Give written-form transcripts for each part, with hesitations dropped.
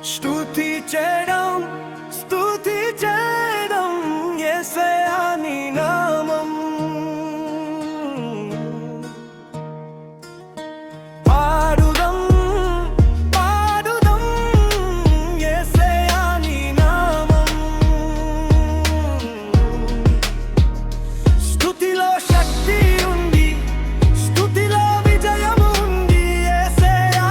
స్తుతి చేయడం యేసయ్యా నీ నామం పాడుదం యేసయ్యా నీ నామం స్తుతిలో శక్తి ఉంది స్తుతిలో విజయం ఉంది యేసయ్యా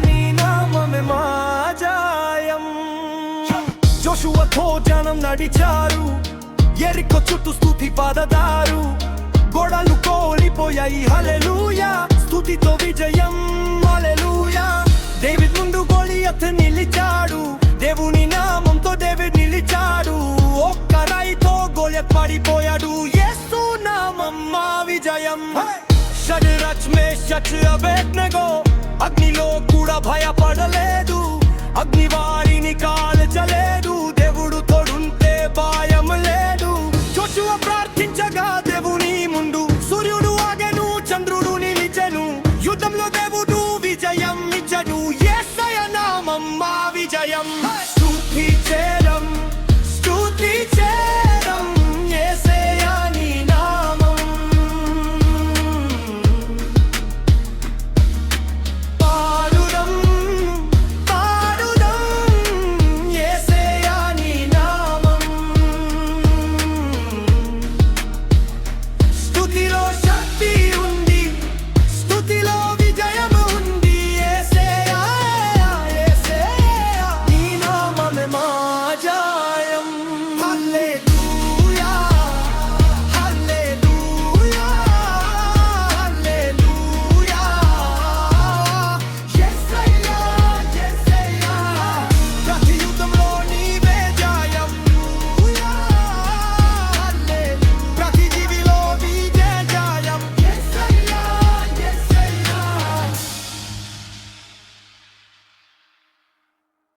నీ నామమే మా జయం జోషువతో జనం నడిచారు ఎరికో చుట్టూ స్తుతి పదదారు గోడలు కోలిపోయాయి హల్లెలూయా స్తుతితో విజయం హల్లెలూయా డేవిడ్ ముందు గోలియత్ నిలిచాడు దేవుని నామంతో డేవిడ్ నిలిచాడు ఒక్క రాయితో గోలియత్ పడిపోయాడు యేసు నామం మా విజయం షడ్రక్ మేషక్ అబేద్నెగో అగ్నిలో కూడా భయపడలేదు అగ్ని వారిని కాల్చలేదు